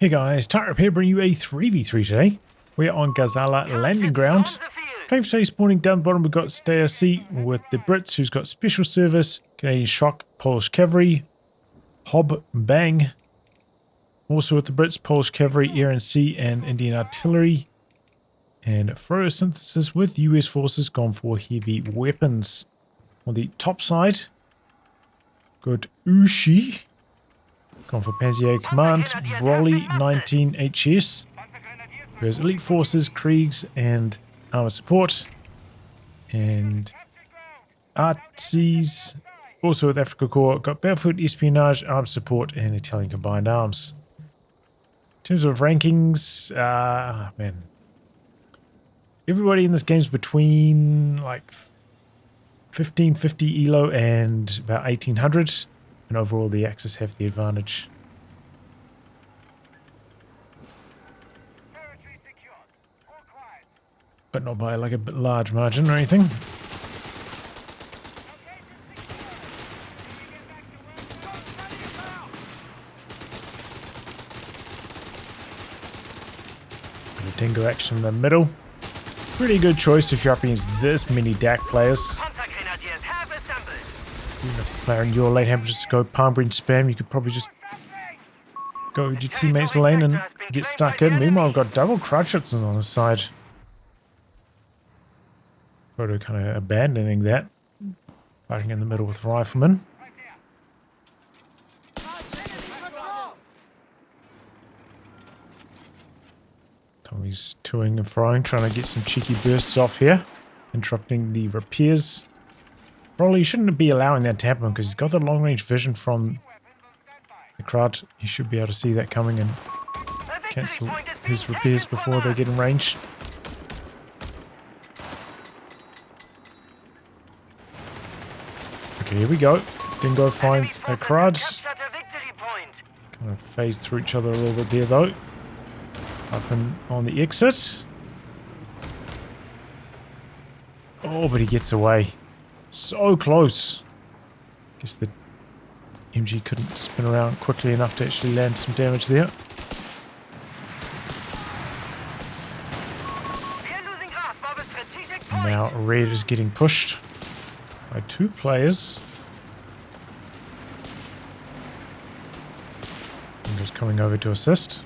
Hey guys, tightrope here, bringing you a 3v3 today. We're on Gazala landing ground. Playing for today, spawning down the bottom, we've got Steyrc with the Brits, who's got Special Service, Canadian Shock, Polish Cavalry, hobbang. Also with the Brits, Polish Cavalry, Air and Sea, and Indian Artillery. And Frodosynthesis with US forces gone for heavy weapons. On the top side, got ooshyyyyy. Gone for Panzerjager Command, Broly 19 HS. There's Elite Forces, Kriegs, and Armored Support. And ARTCES. Also with Afrika Korps, got Battlefield Espionage, Armed Support, and Italian Combined Arms. In terms of rankings, man. Everybody in this game's between like 1550 ELO and about 1800. And overall, the Axis have the advantage. But not by like a large margin or anything. Bit of dingo action in the middle. Pretty good choice if you're up against this many DAC players. Even if the player in your lane happens to go palm green spam, you could probably just go to your teammate's lane and get stuck in. Meanwhile, I've got double crutchets on the side. Frodo kind of abandoning that. Fighting in the middle with riflemen. Tommy's toing and froing, trying to get some cheeky bursts off here. Interrupting the repairs. Probably shouldn't be allowing that to happen because he's got the long range vision from the crowd. He should be able to see that coming and cancel his repairs before they get in range. Okay, here we go. Dingo finds a crowd. Kind of phase through each other a little bit there though. Up and on the exit. Oh, but he gets away. So close. Guess the MG couldn't spin around quickly enough to actually land some damage there. Now red is getting pushed by two players. And just coming over to assist.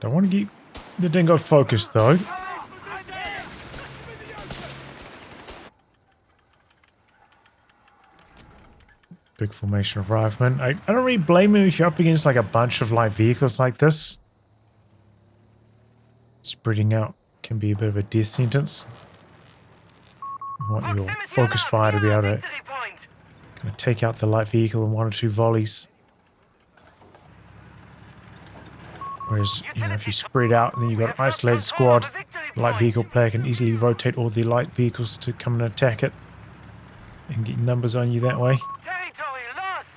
Don't want to get the dingo focused though. Big formation of riflemen. I don't really blame him if you're up against like a bunch of light vehicles like this. Spreading out can be a bit of a death sentence. You want your focus fire to be able to kind of take out the light vehicle in one or two volleys. Whereas, you know, if you spread out and then you've got an isolated squad, the light vehicle player can easily rotate all the light vehicles to come and attack it and get numbers on you that way. Territory lost.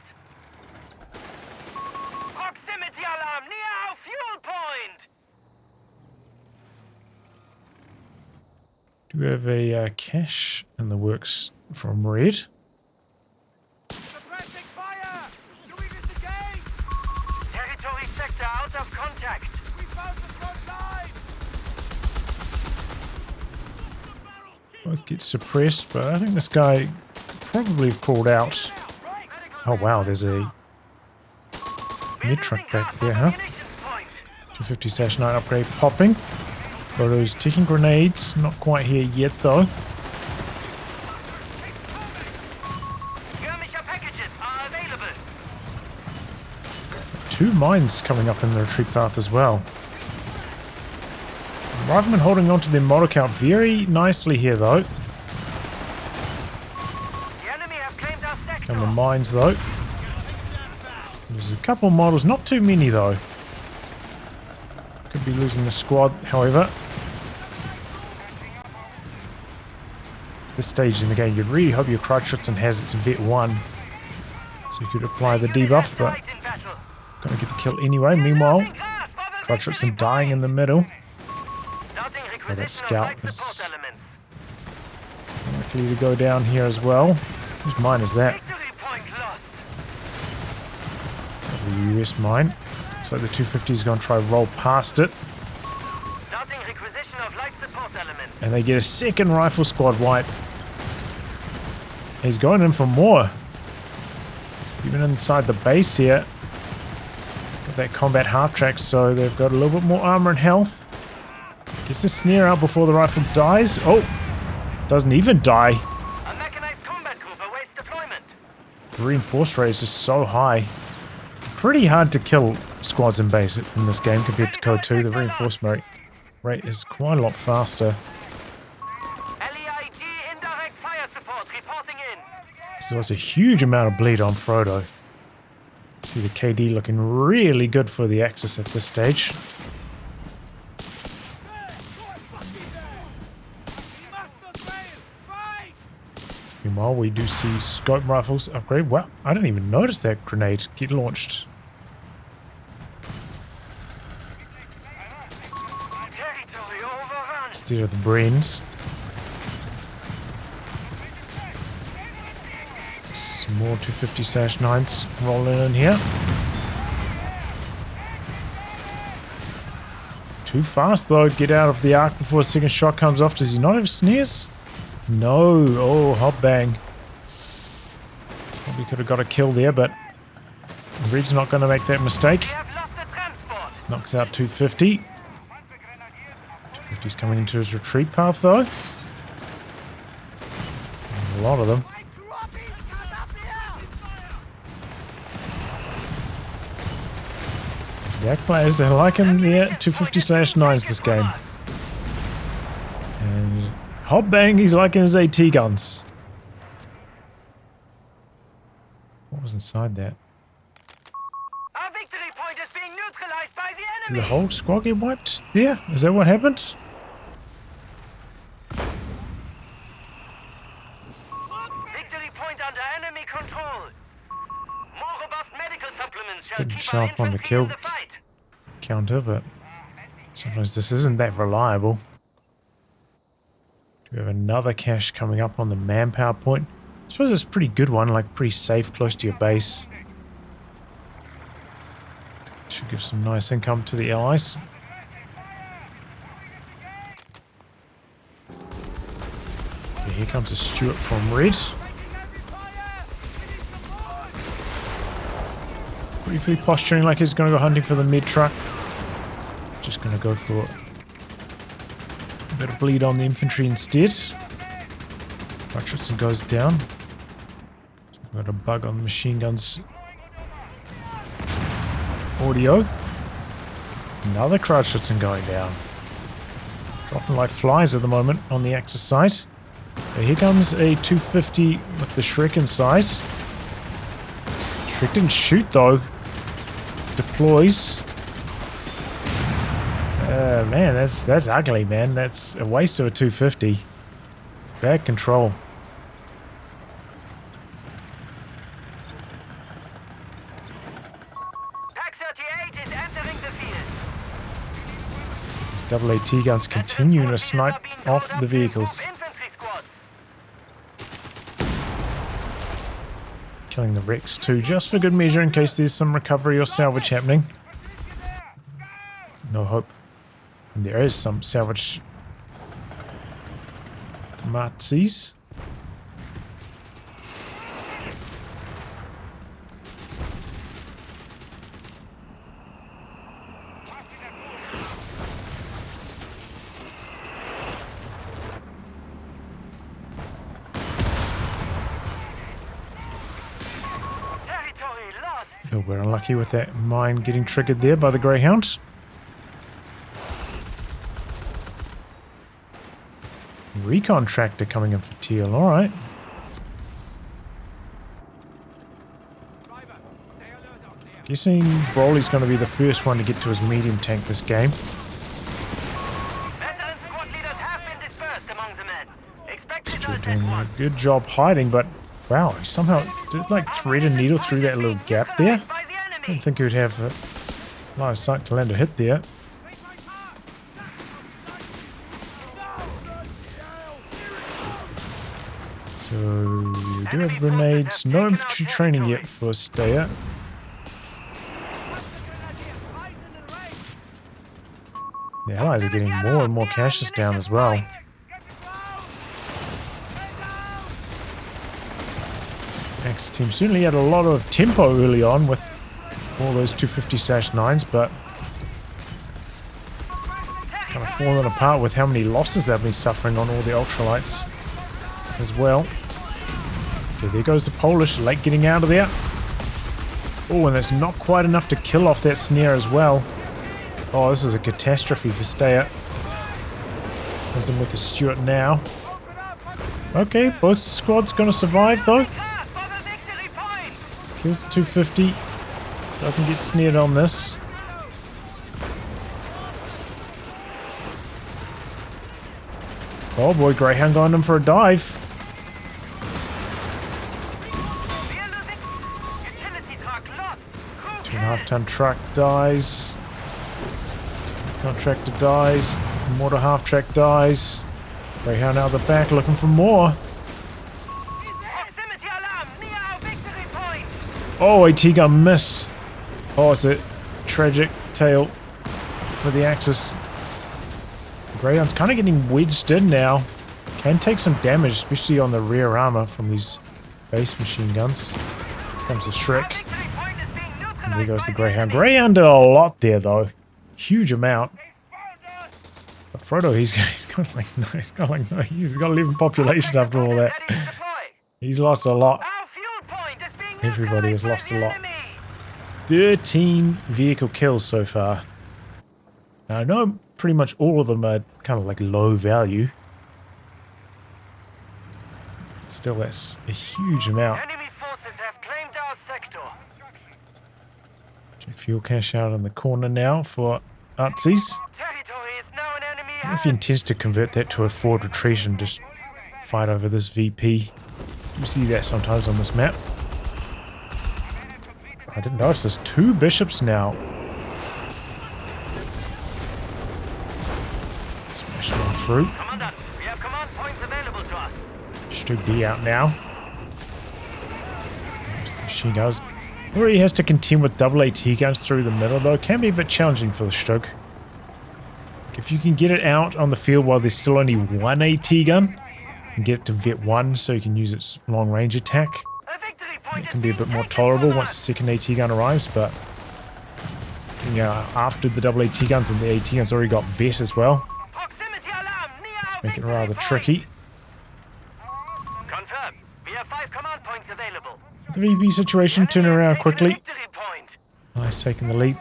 Proximity alarm near our fuel point. Do we have a cache in the works from red? Both get suppressed, but I think this guy could probably have crawled out. Oh wow, there's a mid truck back there, huh? 250/9 upgrade popping. Frodo's taking grenades, not quite here yet though. Two mines coming up in the retreat path as well. Riflemen holding on to their model count very nicely here though. And the mines though. There's a couple models, not too many though. Could be losing the squad, however. At this stage in the game, you'd really hope your Crutchitson has its Vet 1. So you could apply the debuff, but gonna get the kill anyway. Meanwhile, Crutchitson dying in the middle. Oh, that scout is likely to go down here as well. Whose mine is that? Victory point lost. The US mine. So the 250 is going to try roll past it. Starting requisition of life support element. And they get a second rifle squad wipe. He's going in for more. Even inside the base here. Got that combat half track, so they've got a little bit more armor and health. Gets the snare out before the rifle dies. Oh! Doesn't even die. A mechanized combat group awaits deployment. The reinforce rate is just so high. Pretty hard to kill squads in base in this game compared to COH3. The reinforcement rate is quite a lot faster. LEIG indirect fire support reporting in. So there's a huge amount of bleed on Frodo. See the KD looking really good for the ARTCES at this stage. Meanwhile, we do see scope rifles upgrade. Wow, I didn't even notice that grenade get launched. Territory overrun. Instead of the brains. Some more 250-9s rolling in here. Too fast though. Get out of the arc before a second shot comes off. Does he not have snares? No. Oh, hobbang. Probably could have got a kill there, but Red's not going to make that mistake. We have lost the transport. Knocks out 250. 250's coming into his retreat path though. There's a lot of them. Back players, they're liking the 250/9s this game. And hobbang, he's liking his AT guns. What was inside that? Our victory point is being neutralized by the Did enemy. the whole squad get wiped there? Is that what happened? Victory point under enemy control. More robust medical supplements shall Didn't keep show our up on the infantry in kill the fight. counter, but sometimes this isn't that reliable. Do we have another cache coming up on the manpower point? I suppose it's a pretty good one, like pretty safe, close to your base. Should give some nice income to the allies. Okay, here comes a Stuart from Red. Briefly posturing like he's going to go hunting for the mid truck. Just going to go for a bit of bleed on the infantry instead. Richardson goes down. Got a bug on the machine guns. Audio. Another Richardson going down. Dropping like flies at the moment on the ARTCES side. Okay, here comes a 250 with the Shrek inside. Shrek didn't shoot though. Deploys. Man, that's ugly, man. That's a waste of a 250. Bad control. Pack 38 is entering the field. These double AT guns continuing to snipe off the vehicles. Infantry squads. Killing the Rex too, just for good measure in case there's some recovery or salvage happening. No hope. And there is some salvage. ARTCES. Territory lost. Oh, we're unlucky with that mine getting triggered there by the Greyhound. Recon tractor coming in for Teal, alright. Guessing Broly's going to be the first one to get to his medium tank this game. Veteran squad leaders have been dispersed among the men. Expect Still results doing at a once. good job hiding, but wow, he somehow did like thread a needle through that little gap there. By the enemy. Didn't think he would have line of sight to land a hit there. So we do have grenades. No infantry training yet for Steyrc. The allies are getting more and more caches down as well. Next team certainly had a lot of tempo early on with all those 250-9s, but it's kind of fallen apart with how many losses they've been suffering on all the ultralights as well. Okay, there goes the Polish, late getting out of there. Oh, and that's not quite enough to kill off that snare as well. Oh, this is a catastrophe for Steyrc. Comes in with the Stuart now. Okay, both squads gonna survive though. Kills the 250. Doesn't get snared on this. Oh boy, Greyhound going in for a dive. 2.5-ton truck dies. Contractor dies. Mortar half-track dies. Greyhound out the back looking for more. Oh, AT gun missed. Oh, it's a tragic tale for the Axis. Greyhound's kind of getting wedged in now. Can take some damage, especially on the rear armor from these base machine guns. Comes the Shrek. And there goes the Greyhound. Greyhound did a lot there, though. Huge amount. But Frodo, he's got like 11 population after all that. He's lost a lot. Everybody has lost a lot. 13 vehicle kills so far. Now I know pretty much all of them are kind of like low value. Still, that's a huge amount. Enemy forces have claimed our sector. Okay, fuel cache out in the corner now for ARTCES. Territory is now in enemy I don't know if he intends to convert that to a forward retreat and just fight over this VP. You see that sometimes on this map. I didn't notice there's 2 bishops now. Smash on through. Commandant, we have command points available to us. Stug D out now. There's the machine guns. Already has to contend with double AT guns through the middle though. Can be a bit challenging for the Stug. If you can get it out on the field while there's still only 1 AT gun and get it to vet 1 so you can use its long range attack, it can be a bit more tolerable once the second AT gun arrives, but after the double AT guns and the AT guns already got vet as well, let's make it rather tricky. Confirm. We have 5 command points available. The VP situation turning around quickly. Nice taking the lead.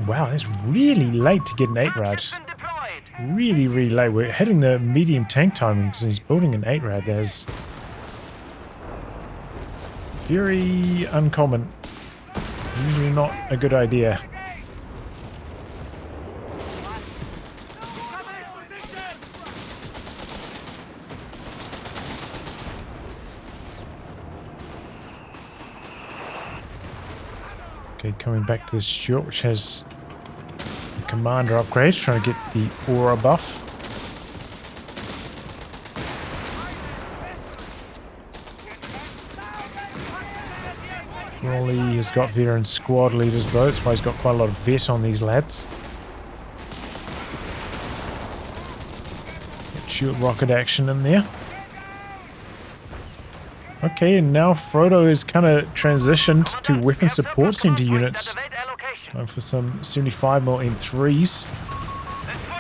Wow, that's really late to get an 8-rad. Really, really late. We're hitting the medium tank timings and he's building an 8-rad. There's very uncommon. Usually not a good idea. Okay, coming back to the Stuart, which has the commander upgrade, trying to get the aura buff. Raleigh has got veteran squad leaders though, that's why he's got quite a lot of vet on these lads. Shoot rocket action in there. Okay, and now Frodo has kind of transitioned to weapon support center units. Going for some 75mm M3s.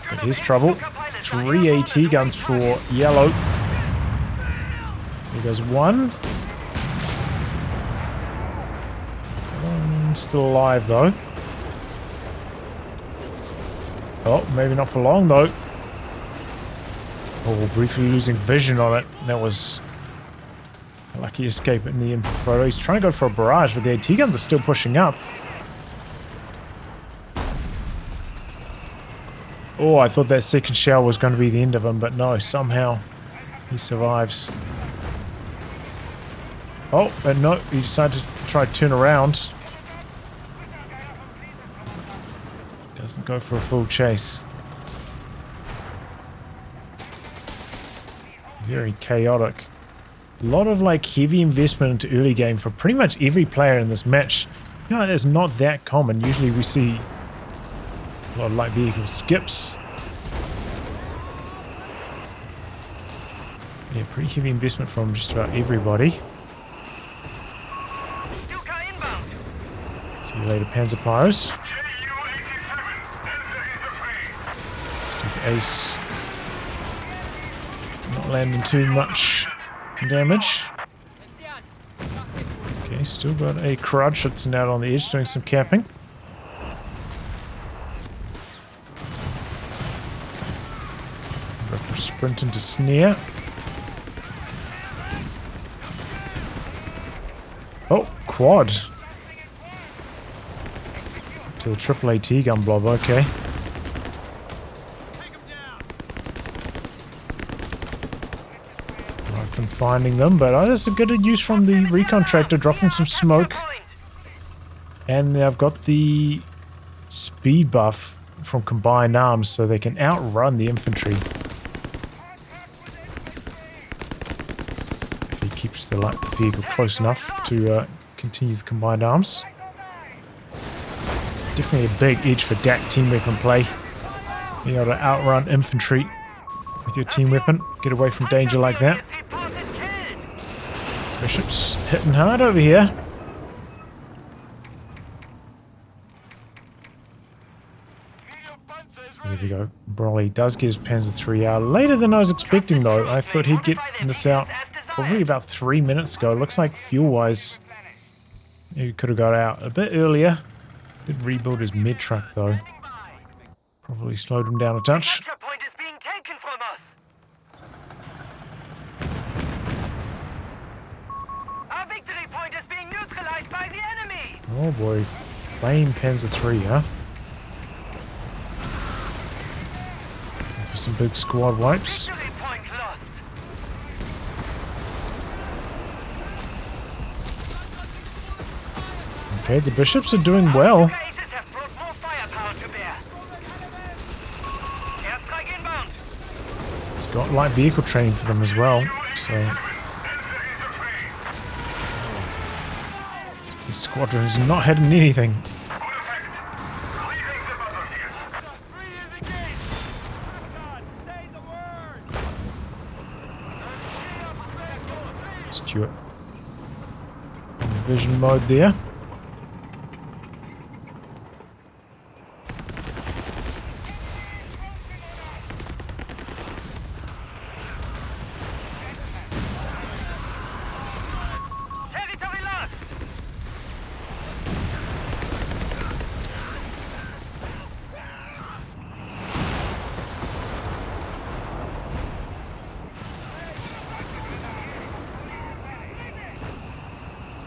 But here's trouble. 3 AT guns for yellow. There goes 1. Still alive though. Oh, maybe not for long though. Oh, briefly losing vision on it. That was a lucky escape in the end for Frodo. He's trying to go for a barrage, but the AT guns are still pushing up. Oh, I thought that second shell was going to be the end of him, but no, somehow he survives. Oh, and no, he decided to try to turn around. Doesn't go for a full chase. Very chaotic. A lot of like heavy investment into early game for pretty much every player in this match. You know, that's not that common. Usually we see a lot of light vehicle skips. Yeah, pretty heavy investment from just about everybody. See you later, Panzer Pyros. Stupid Ace. Not landing too much damage. Okay, still got a Crud sitting out on the edge doing some capping. Go for a sprint into snare. Oh, quad. To a triple AT gun blob, okay. I've been finding them, but that's a good use from the recon tractor, dropping some smoke. And I've got the speed buff from combined arms, so they can outrun the infantry. If he keeps the light vehicle close enough to continue the combined arms. It's definitely a big edge for DAC team weapon play. Being able to outrun infantry with your team weapon. Get away from danger like that. Bishop's hitting hard over here. There we go. Broly does get his Panzer 3 out. Later than I was expecting though. I thought he'd get this out probably about 3 minutes ago. Looks like fuel-wise he could have got out a bit earlier. Did rebuild his mid truck though. Probably slowed him down a touch. Oh boy, flame Panzer 3, huh? For some big squad wipes. Okay, the bishops are doing well. He's got light vehicle training for them as well, so his squadron's not hitting anything. Stuart. Vision mode there.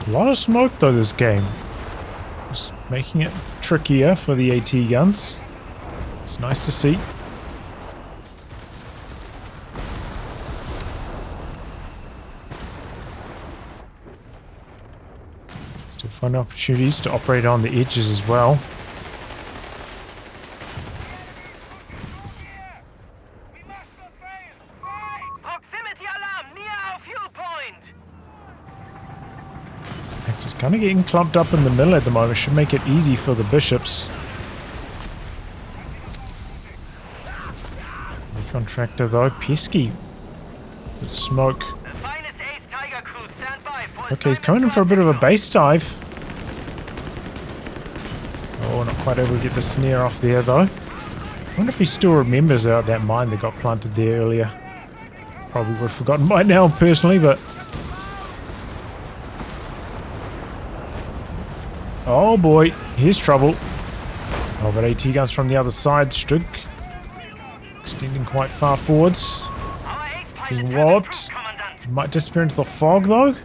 A lot of smoke though this game. Just making it trickier for the AT guns. It's nice to see. Still find opportunities to operate on the edges as well. Just kind of getting clumped up in the middle at the moment. Should make it easy for the bishops. The contractor though, pesky with smoke. Okay, he's coming in for a bit of a base dive. Oh, not quite able to get the snare off there though. I wonder if he still remembers that mine that got planted there earlier. Probably would have forgotten by now personally, but oh boy, here's trouble. Oh, but AT guns from the other side. Strig extending quite far forwards. Being walloped. Might disappear into the fog though.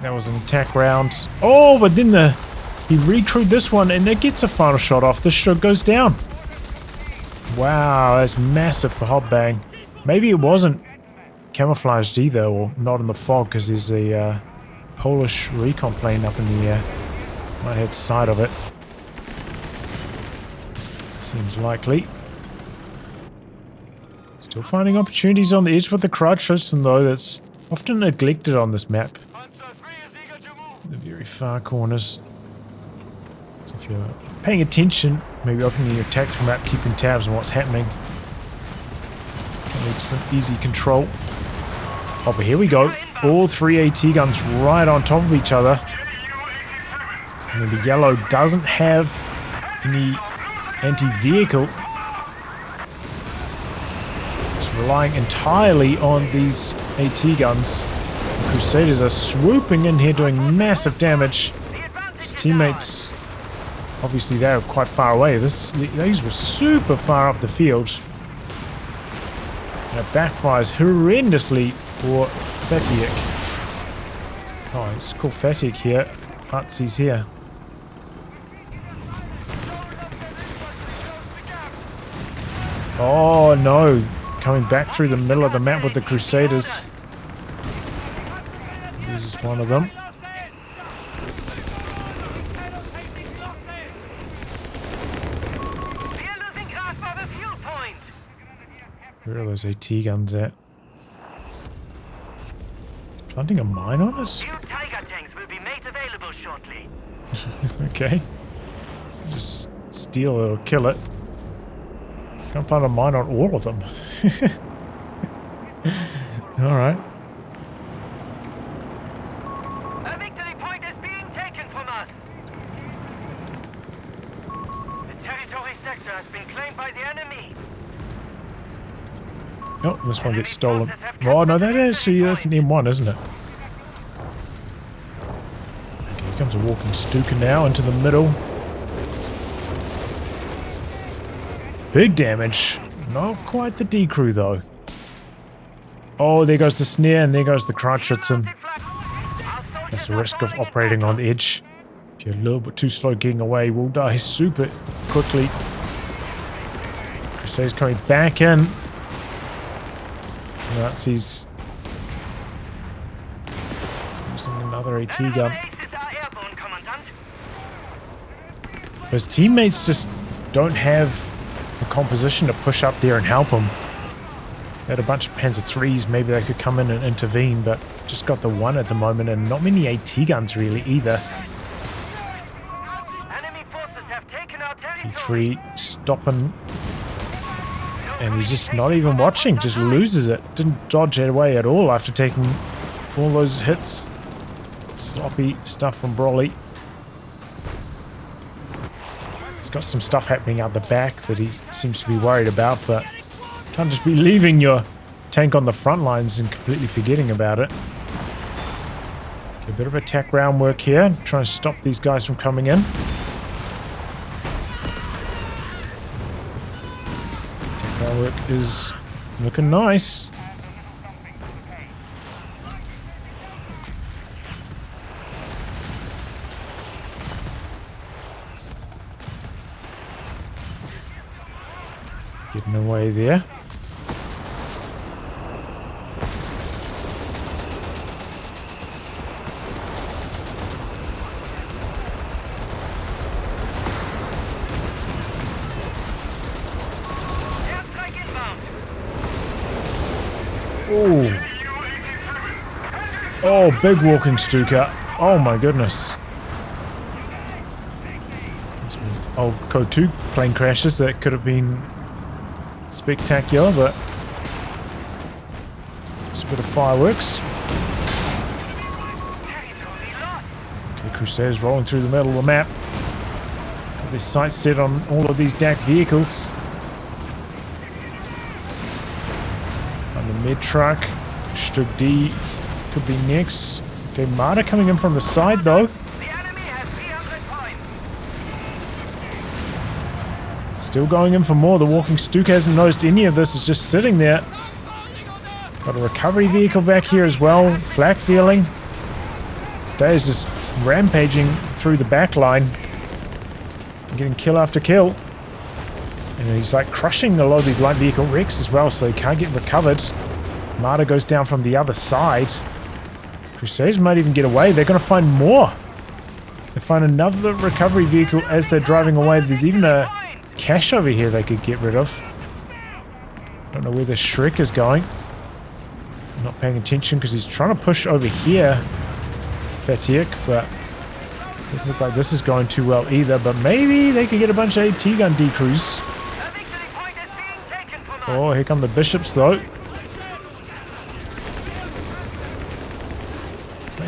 That was an attack round. Oh, but then he recrewed this one and it gets a final shot off. This Strig goes down. Wow, that's massive for hobbang. Maybe it wasn't camouflaged either, or not in the fog, because there's a Polish recon plane up in the air. Might have sight of it. Seems likely. Still finding opportunities on the edge with the crouch system though, that's often neglected on this map. The very far corners. So if you're paying attention, maybe opening your tactical map, keeping tabs on what's happening. Can lead to some easy control. Oh, but here we go. All 3 AT guns right on top of each other. And then the yellow doesn't have any anti-vehicle. It's relying entirely on these AT guns. The Crusaders are swooping in here doing massive damage. His teammates, obviously they're quite far away. These were super far up the field. And it backfires horrendously for Fatiak. Oh, it's called Fatiak here. ARTCES here. Oh no, coming back through the middle of the map with the Crusaders. This is one of them. Where are those AT guns at? Is planting a mine on us? New Tiger tanks will be made available shortly. Okay. Just steal it or kill it. It's gonna plant a mine on all of them. Alright. A victory point is being taken from us. The territory sector has been claimed by the enemy. Oh, this one gets stolen. Oh no, that's an M1, isn't it? Okay, here comes a walking Stuka now into the middle. Big damage. Not quite the D crew though. Oh, there goes the snare and there goes the Kratschützen. That's the risk of operating on the edge. If you're a little bit too slow getting away, you will die super quickly. Crusader's coming back in. Nazis using another AT gun. His teammates just don't have the composition to push up there and help him. They had a bunch of Panzer3s, maybe they could come in and intervene, but just got the one at the moment and not many AT guns really either. P3 stopping. And he's just not even watching, just loses it. Didn't dodge it away at all after taking all those hits. Sloppy stuff from Broly. He's got some stuff happening out the back that he seems to be worried about, but can't just be leaving your tank on the front lines and completely forgetting about it. Okay, a bit of attack ground work here, trying to stop these guys from coming in. Work is looking nice. Getting away there. Oh, big walking Stuka. Oh my goodness. Old Code 2 plane crashes that could have been spectacular, but just a bit of fireworks. Okay, Crusaders rolling through the middle of the map. Got their sights set on all of these DAC vehicles. On the mid truck, Stück D could be next. Okay, Marder coming in from the side though. Still going in for more. The walking Stuka hasn't noticed any of this. It's just sitting there. Got a recovery vehicle back here as well. Flak feeling. Steyrc just rampaging through the back line. Getting kill after kill. And he's like crushing a lot of these light vehicle wrecks as well, so he can't get recovered. Marder goes down from the other side. Crusaders might even get away. They're going to find more. They find another recovery vehicle as they're driving away. There's even a cache over here they could get rid of. Don't know where the Shrek is going. I'm not paying attention because he's trying to push over here, Fatiak, but doesn't look like this is going too well either. But maybe they could get a bunch of AT gun decrews. Oh, here come the bishops though.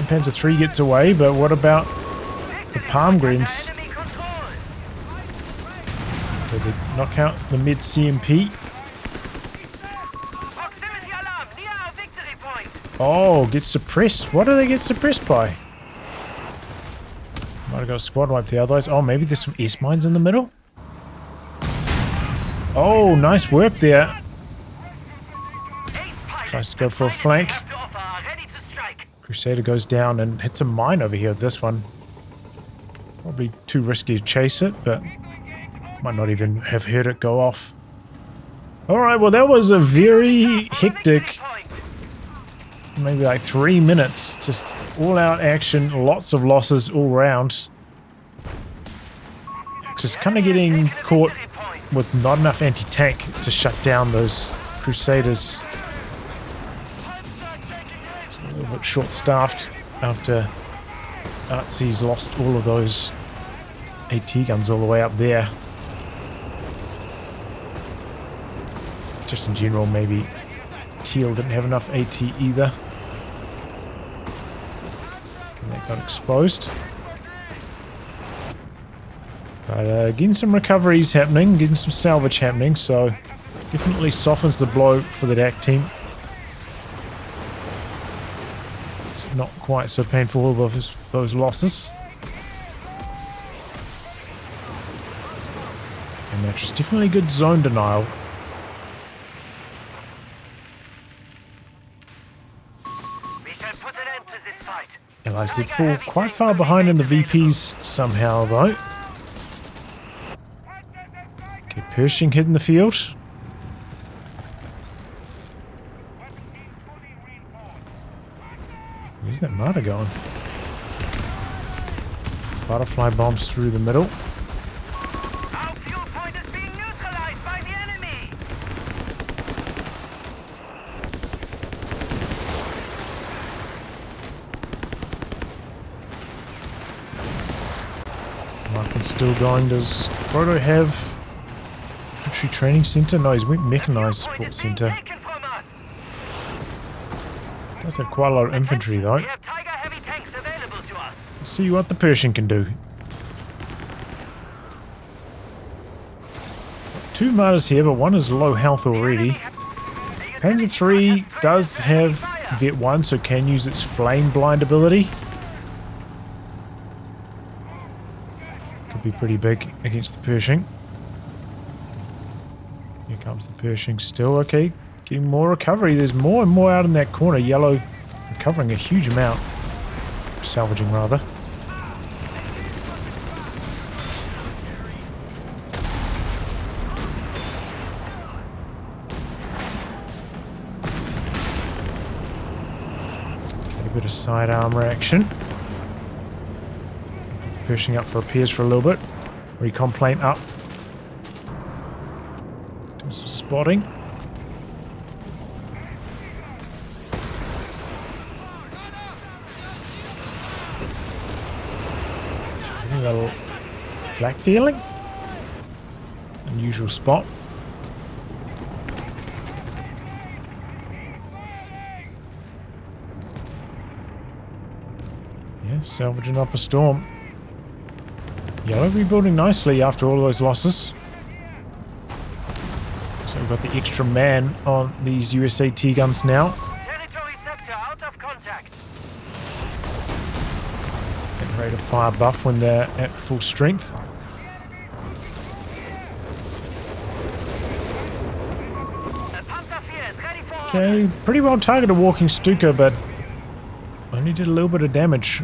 Panzer 3 gets away, but what about the palm greens? Okay, they knock out the mid CMP. Oh, get suppressed. What do they get suppressed by? Might have got a squad wipe there otherwise. Oh, maybe there's some S-mines in the middle? Oh, nice work there. Tries to go for a flank. Crusader goes down and hits a mine over here with this one. Probably too risky to chase it, but might not even have heard it go off. Alright, well that was a very hectic, maybe like 3 minutes. Just all out action, lots of losses all round. Just kind of getting caught with not enough anti-tank to shut down those Crusaders. A little bit short-staffed after ARTCES lost all of those AT guns all the way up there. Just in general, maybe Teal didn't have enough AT either. And they got exposed. But getting some recoveries happening, getting some salvage happening, so definitely softens the blow for the DAC team. Not quite so painful, all those losses. And that's just definitely good zone denial. We can put an end to this fight. Allies did fall quite far behind in the VPs somehow though. Okay, Pershing hitting the field. Where's that martyr going? Butterfly bombs through the middle. Our fuel point is being neutralized by the enemy. Markman's still going. Does Frodo have infantry training center? No, he's went mechanized support center. Does have quite a lot of infantry though. We have Tiger heavy tanks available to us. Let's see what the Pershing can do. 2 martyrs here, but one is low health already. Panzer 3 does have Vet 1, so can use its flame blind ability. Could be pretty big against the Pershing. Here comes the Pershing still. Okay, getting more recovery. There's more and more out in that corner. Yellow recovering a huge amount. Salvaging, rather. Get a bit of side armor action. Pushing up for repairs for a little bit. Recon plane up. Doing some spotting. A little flak feeling. Unusual spot. Yeah, salvaging up a storm. Yellow rebuilding nicely after all those losses. So we've got the extra man on these USAT guns now. Territory sector out of contact. Getting ready to fire buff when they're at full strength. Okay, pretty well targeted walking Stuka, but only did a little bit of damage.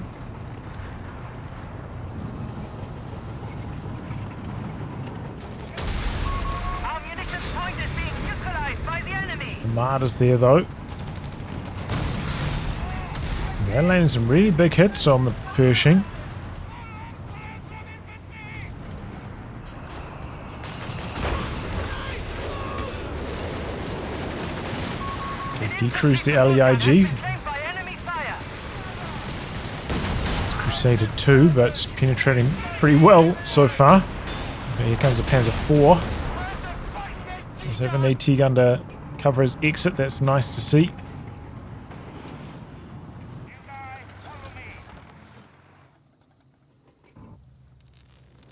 Our munitions point is being neutralized by the enemy. The Martyrs there though. They're landing some really big hits on the Pershing. Decrews the LEIG. Flanked by enemy fire. It's Crusader 2, but it's penetrating pretty well so far. Okay, here comes a Panzer 4. Does have an AT gun to cover his exit. That's nice to see.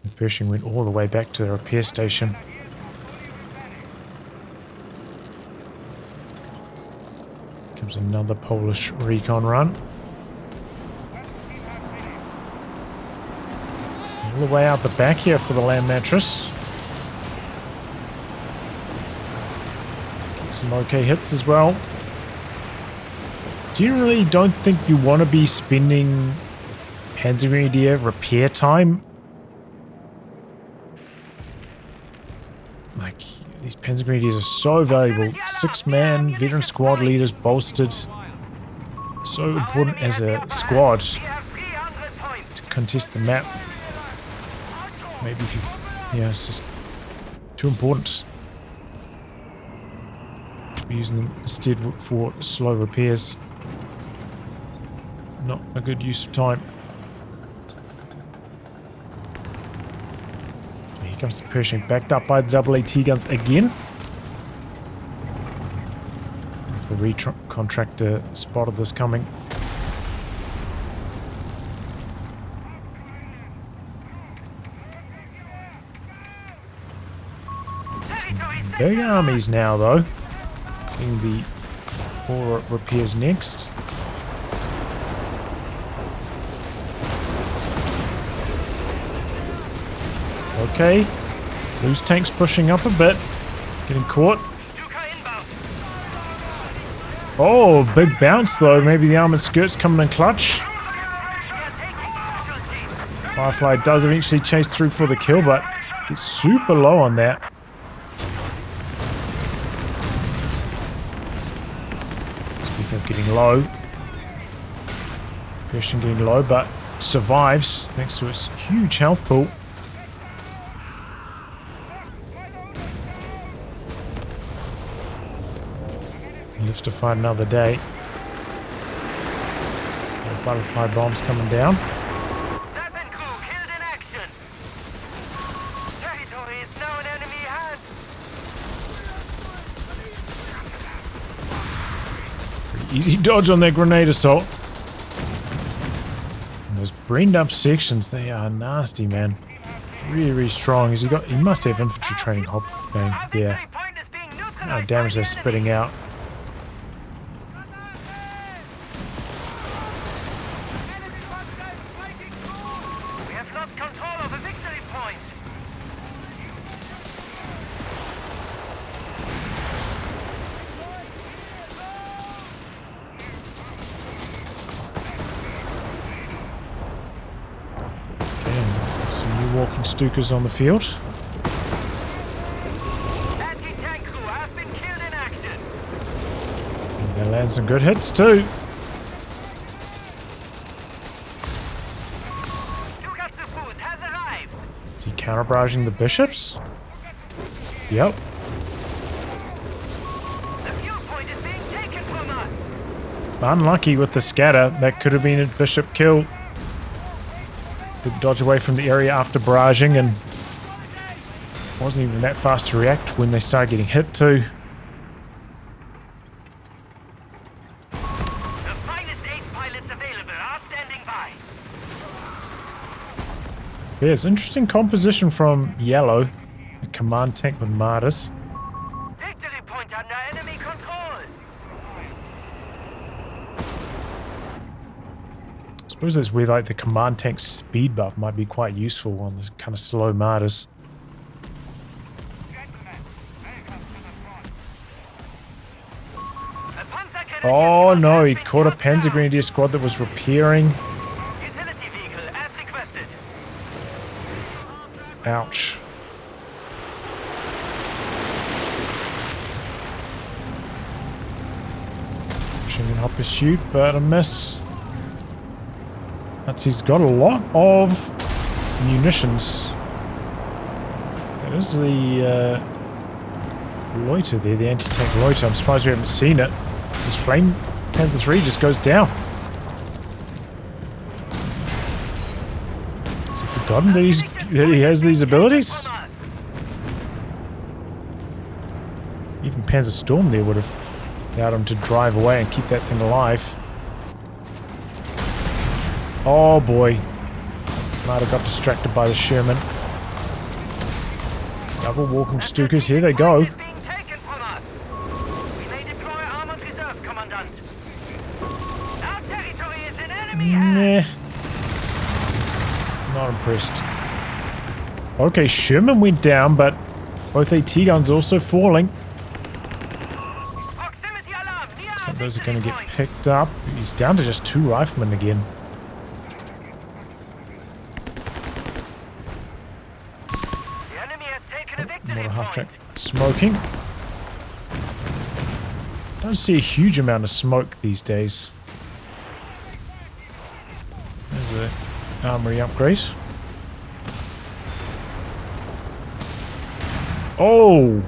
The Pershing went all the way back to the repair station. Comes another Polish recon run. All the way out the back here for the land mattress. Get some okay hits as well. Generally don't think you want to be spending Panzergrenadier repair time. Like, these Panzergrenadiers are so valuable. 6-man veteran squad leaders bolstered. So important as a squad We have 300 points. to contest the map. Maybe if you... Yeah, it's just too important. We're using them instead for slow repairs. Not a good use of time. Here comes the Pershing, backed up by the double AT guns again. If the contractor spotted this coming. Big armies now, though. Getting the core repairs next. Okay. Loose tanks pushing up a bit. Getting caught. Oh, big bounce, though. Maybe the armored skirt's coming in clutch. Firefly does eventually chase through for the kill, but gets super low on that. Speaking of getting low, Pershing getting low, but survives thanks to its huge health pool. He lives to fight another day. Butterfly bombs coming down. Weapon crew killed in action. Territory is now in enemy hands. Pretty easy dodge on that grenade assault. And those brained up sections, they are nasty, man. Really, really strong. He must have infantry training hobbang. Yeah. Point is being How neutralized. damage they're spitting out. We have lost control of a victory point. Okay, and some new walking Stukas on the field. Anti-tank crew has been killed in action. And they land some good hits too. Stuka has arrived. Is he counter-barraging the bishops? Yep. The fuel point is being taken from us. Unlucky with the scatter. That could have been a bishop kill. Did dodge away from the area after barraging and wasn't even that fast to react when they started getting hit too. The finest ace pilots available are standing by. Yeah, it's interesting composition from Yellow. A command tank with Martyrs. Victory point under enemy control. I suppose that's where like the command tank speed buff might be quite useful on this kind of slow Martyrs. Oh no, he caught a Panzergrenadier squad that was repairing. Utility vehicle as requested. Ouch. Pushing in hot pursuit, but a miss. He's got a lot of munitions. That is the loiter there, the anti-tank loiter. I'm surprised we haven't seen it. This flame Panzer 3 just goes down. Has he forgotten that he has these abilities? Even Panzer Storm there would have allowed him to drive away and keep that thing alive. Oh boy. Might have got distracted by the Sherman. Double walking Stukas, here they go. Nah. Not impressed. Okay, Sherman went down, but both AT guns also falling. So those are going to get picked up. He's down to just 2 riflemen again. Another half-track smoking. Don't see a huge amount of smoke these days. There's an armory upgrade. Oh!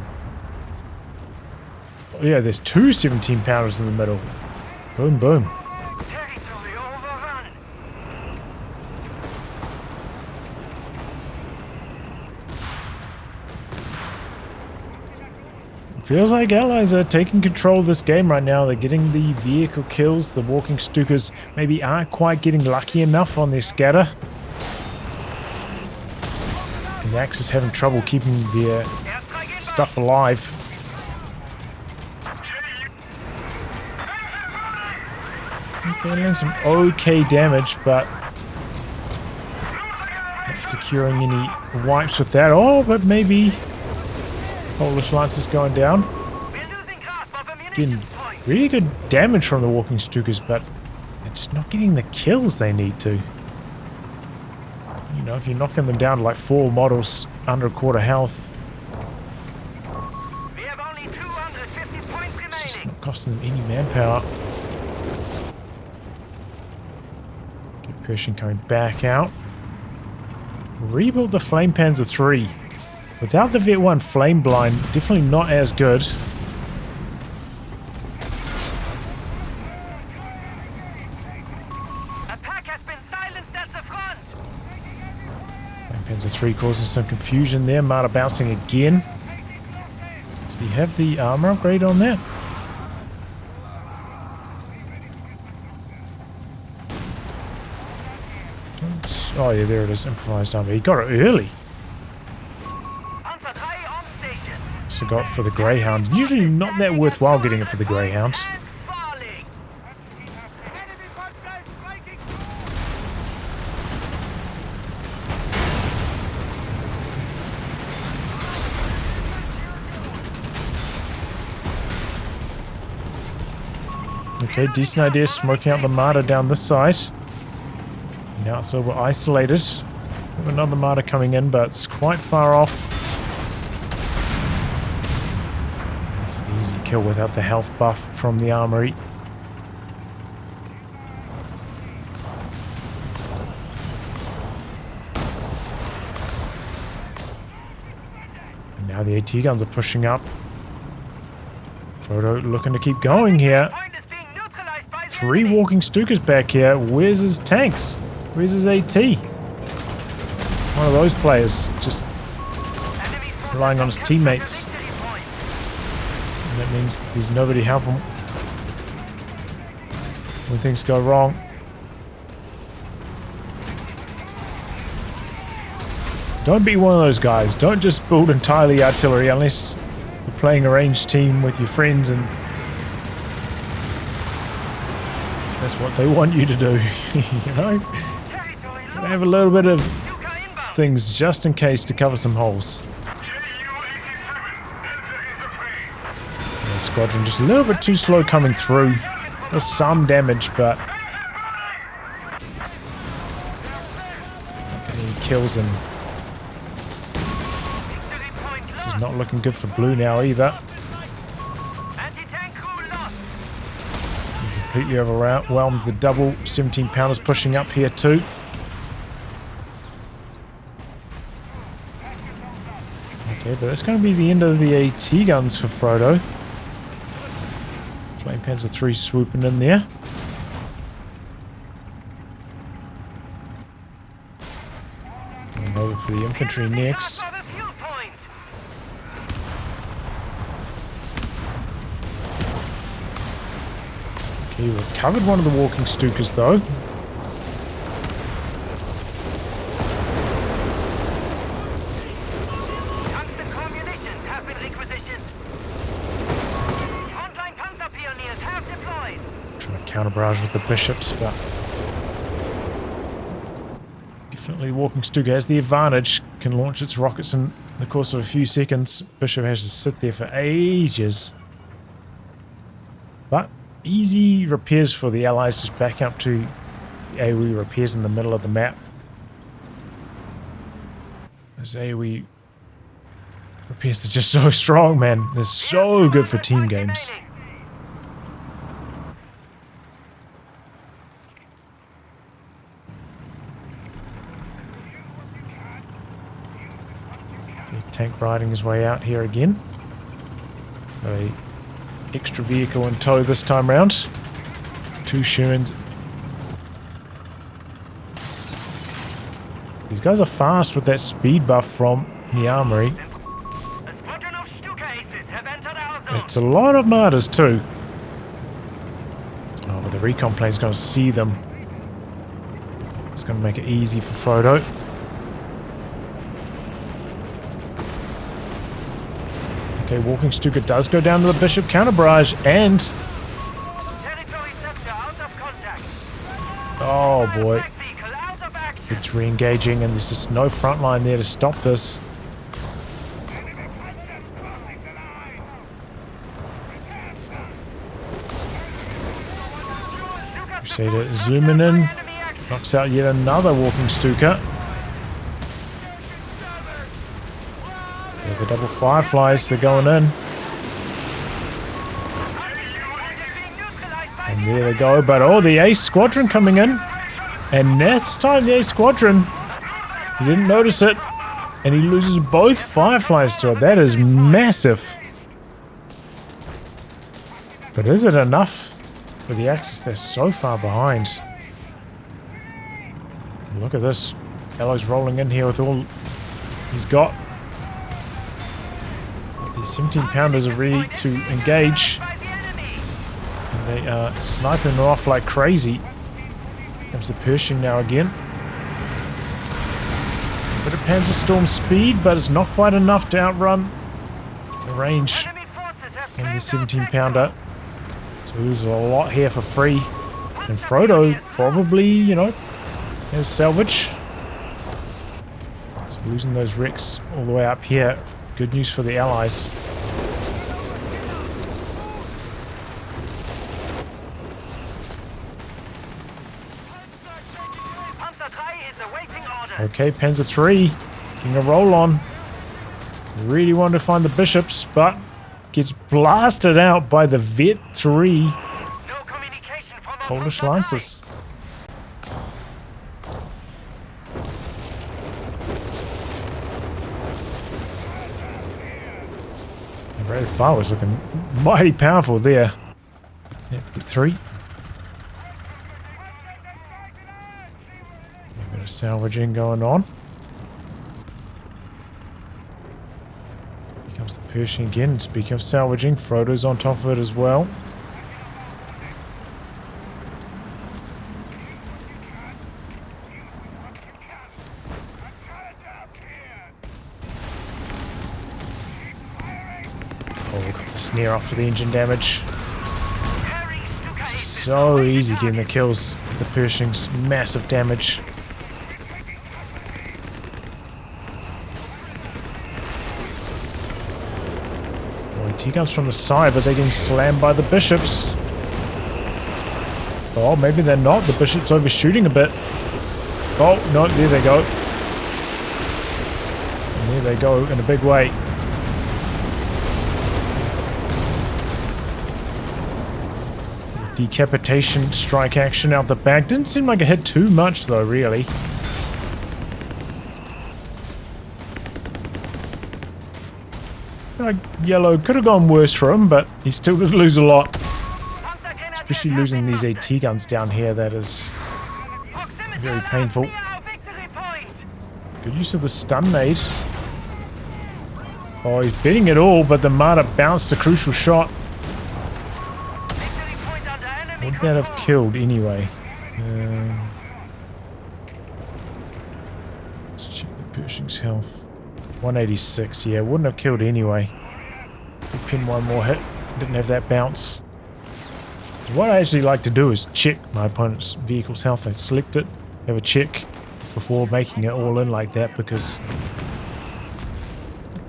Yeah, there's 2 17-pounders in the middle. Boom, boom. Feels like Allies are taking control of this game right now. They're getting the vehicle kills. The walking Stukas maybe aren't quite getting lucky enough on their scatter. And the Axis having trouble keeping their stuff alive. Okay, doing some okay damage, but not securing any wipes with that. Oh, but maybe Polish Lancers going down. Getting really good damage from the walking Stukas, but they're just not getting the kills they need to. You know, if you're knocking them down to like 4 models under a quarter health, it's just not costing them any manpower. Good Pershing coming back out. Rebuild the Flame Panzer 3. Without the Vet 1 Flame Blind, definitely not as good. Attack has been silenced at the front. Flame Panzer 3 causing some confusion there. Marta bouncing again. Do you have the armor upgrade on that? Oh yeah, there it is. Improvised armor. He got it early. So got it for the Greyhound. Usually not that worthwhile getting it for the Greyhound. Okay, decent idea smoking out the Marder down this side. Now it's over isolated. We have another Marder coming in, but it's quite far off. That's an easy kill without the health buff from the armory. And now the AT guns are pushing up. Frodo looking to keep going here. 3 walking Stukas back here. Where's his tanks? Where's his AT? One of those players just relying on his teammates. And that means there's nobody helping when things go wrong. Don't be one of those guys. Don't just build entirely artillery unless you're playing a ranged team with your friends and that's what they want you to do. You know? Gotta have a little bit of things just in case to cover some holes. The squadron just a little bit too slow coming through. Does some damage, but not getting any kills, and this is not looking good for blue now either. Completely overwhelmed. The double 17-pounders pushing up here too. Okay, but that's going to be the end of the AT guns for Frodo. Flame Panzer 3 swooping in there. Going over for the infantry next. Okay, we recovered one of the walking Stukas though. Counter barrage with the bishops, but definitely walking Stuka has the advantage, can launch its rockets in the course of a few seconds. Bishop has to sit there for ages, but easy repairs for the allies. Just back up to the AoE repairs in the middle of the map. Those AoE repairs are just so strong, man. They're so good for team games. Tank riding his way out here again. A extra vehicle in tow this time round. 2 Shermans. These guys are fast with that speed buff from the armory. It's a lot of martyrs too. Oh, but the recon plane's going to see them. It's going to make it easy for Frodo. Okay, walking Stuka does go down to the bishop counter barrage and... Oh boy. It's re-engaging and there's just no front line there to stop this. Crusader zooming in. Knocks out yet another walking Stuka. The double Fireflies, they're going in. And there they go, but oh, the Ace Squadron coming in. And this time the Ace Squadron, he didn't notice it. And he loses both Fireflies to it. That is massive. But is it enough for the Axis? They're so far behind. Look at this. Alloy's rolling in here with all he's got. The 17-pounders are ready to engage. And they are sniping off like crazy. Comes the Pershing now again. A bit of Panzer Storm speed, but it's not quite enough to outrun the range on the 17-pounder. So we lose a lot here for free. And Frodo probably, you know, has salvage. So losing those wrecks all the way up here. Good news for the Allies. Okay, Panzer 3 getting a roll on. Really wanted to find the bishops, but gets blasted out by the Vet 3 Polish Lancers. Red 5 was looking mighty powerful there. Yeah, Vet 3. A bit of salvaging going on. Here comes the Pershing again. Speaking of salvaging, Frodo's on top of it as well. Snare off for the engine damage. It's so easy getting the kills. The Pershing's massive damage. He comes from the side, but they're getting slammed by the bishops. Oh, maybe they're not. The bishop's overshooting a bit. Oh, no, there they go. And there they go in a big way. Decapitation strike action out the back. Didn't seem like it hit too much though, really. Yellow could have gone worse for him, but he still did lose a lot. Especially losing these AT guns down here, that is very painful. Good use of the stun nade. Oh, he's betting it all, but the Martyr bounced a crucial shot. Would that have killed anyway? Let's check the Pershing's health. 186, yeah, wouldn't have killed anyway. Could pin one more hit. Didn't have that bounce. What I actually like to do is check my opponent's vehicle's health. I select it, have a check before making it all in like that, because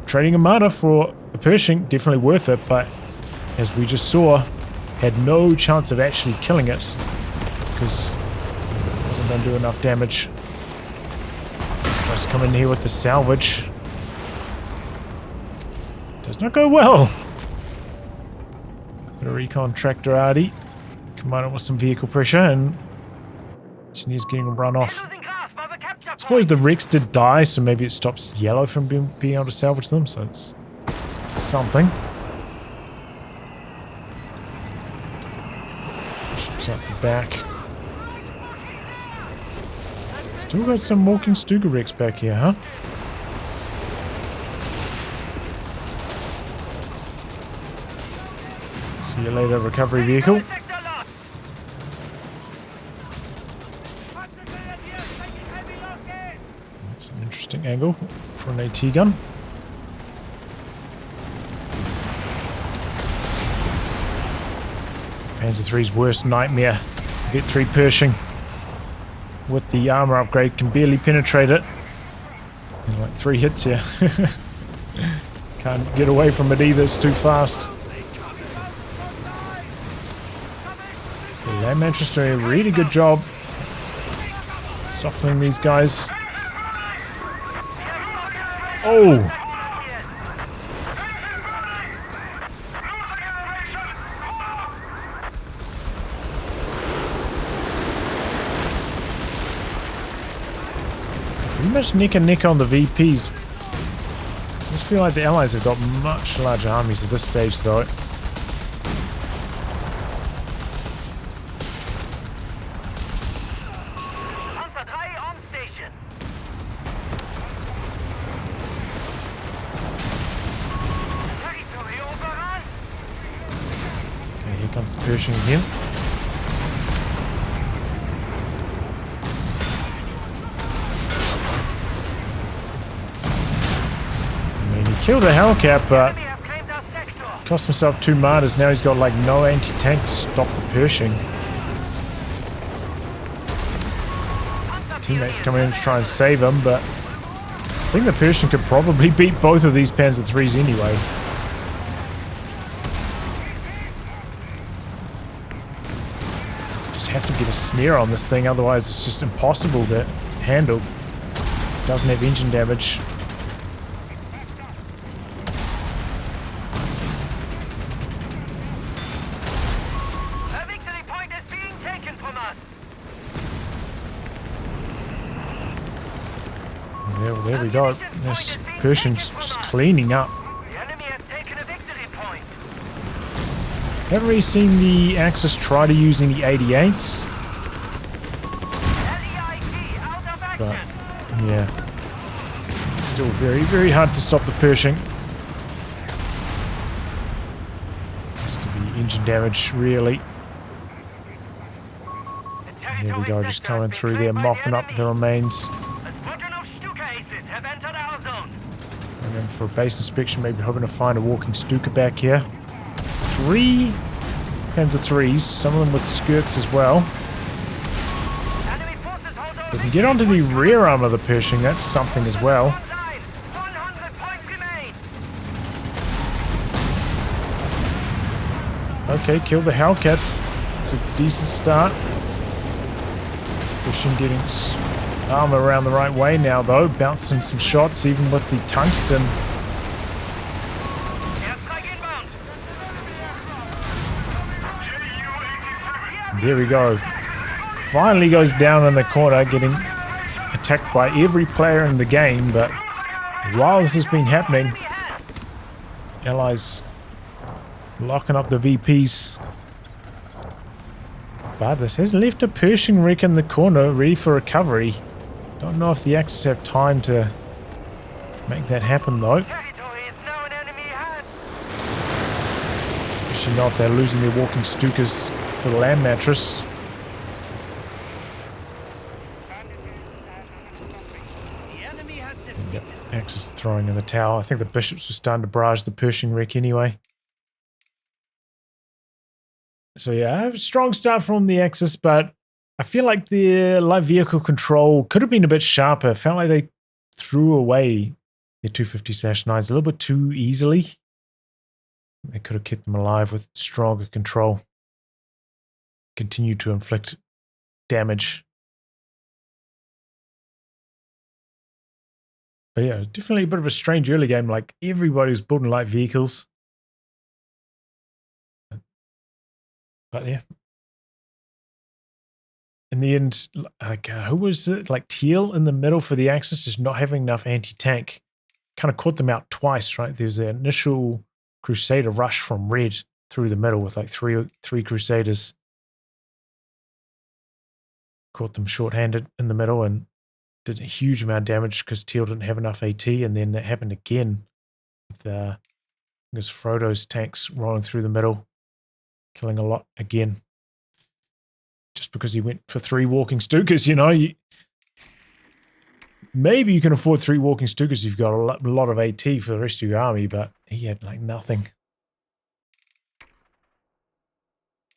trading a Martyr for a Pershing, definitely worth it, but as we just saw, had no chance of actually killing it because it wasn't going to do enough damage. Let's come in here with the salvage. Does not go well. Got a recon tractor Artie. Command with some vehicle pressure, and Engineer's getting run off. I suppose the Rex did die, so maybe it stops Yellow from being able to salvage them, so it's something. Ships out the back. Still got some walking Stuka Rex back here, huh? See you later, recovery vehicle. That's an interesting angle for an AT gun. It's the Panzer III's worst nightmare. Get 3 Pershing with the armor upgrade can barely penetrate it. There's like 3 hits here. Can't get away from it either, it's too fast. The Land Manchester doing a really good job softening these guys. Oh! Pretty much neck and neck on the VPs. I just feel like the Allies have got much larger armies at this stage though. Comes the Pershing again. I mean, he killed a Hellcat, but cost himself 2 Martyrs. Now he's got like no anti-tank to stop the Pershing. His teammates coming in to try and save him, but I think the Pershing could probably beat both of these Panzer IIIs anyway. Have to get a snare on this thing, otherwise it's just impossible to handle. Doesn't have engine damage. A victory point is being taken from us. There we go. This Pershing's just cleaning up. Haven't really seen the Axis try to use any 88s. But, yeah. Still very, very hard to stop the Pershing. Has to be engine damage, really. And there we go, just coming through there, mopping up the remains. And then for a base inspection, maybe hoping to find a walking Stuka back here. 3 Panzer IIIs, some of them with skirts as well. If we can get onto the rear arm of the Pershing, that's something as well. Okay, kill the Hellcat. It's a decent start. Pershing getting armor around the right way now though, bouncing some shots even with the tungsten. There we go. Finally goes down in the corner, getting attacked by every player in the game, but while this has been happening, Allies locking up the VPs. But this has left a Pershing wreck in the corner ready for recovery. Don't know if the Axis have time to make that happen though. Territory is now in enemy hands. Especially not if they're losing their walking Stukas to the land mattress. The enemy has defeated. Axis throwing in the towel. I think the bishops were starting to barrage the Pershing wreck anyway. So yeah, I have a strong start from the Axis, but I feel like their light vehicle control could have been a bit sharper. Felt like they threw away their 250-9s a little bit too easily. They could have kept them alive with stronger control. Continue to inflict damage. But yeah, definitely a bit of a strange early game. Like everybody was building light vehicles. But yeah. In the end, like who was it? Like Teal in the middle for the Axis is not having enough anti-tank. Kind of caught them out twice, right? There's the initial Crusader rush from Red through the middle with like three Crusaders. Caught them short-handed in the middle and did a huge amount of damage because Teal didn't have enough AT, and then that happened again with Frodo's tanks rolling through the middle, killing a lot again. Just because he went for 3 walking Stukas, you know. Maybe you can afford 3 walking Stukas if you've got a lot of AT for the rest of your army, but he had like nothing.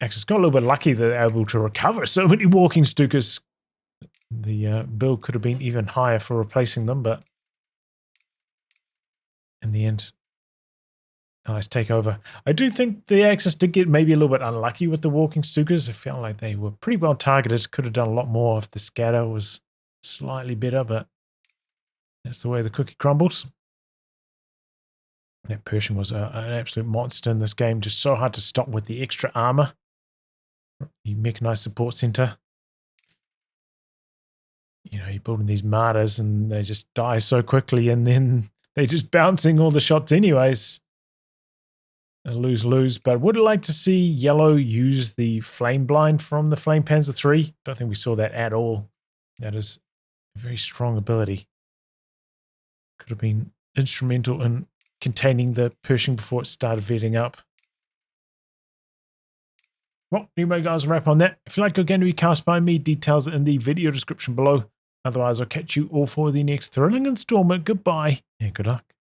Axis got a little bit lucky that they're able to recover so many walking Stukas. The bill could have been even higher for replacing them, but in the end, nice takeover. I do think the Axis did get maybe a little bit unlucky with the walking Stukas. I felt like they were pretty well targeted. Could have done a lot more if the scatter was slightly better, but that's the way the cookie crumbles. That Pershing was an absolute monster in this game. Just so hard to stop with the extra armor. You mechanized support center. You know, you're building these martyrs and they just die so quickly, and then they're just bouncing all the shots anyways. A lose-lose, but would like to see yellow use the flame blind from the Flame Panzer III. Don't think we saw that at all. That is a very strong ability. Could have been instrumental in containing the Pershing before it started vetting up. Well, anyway guys, wrap on that. If you like your game to be cast by me, details are in the video description below. Otherwise, I'll catch you all for the next thrilling installment. Goodbye and good luck.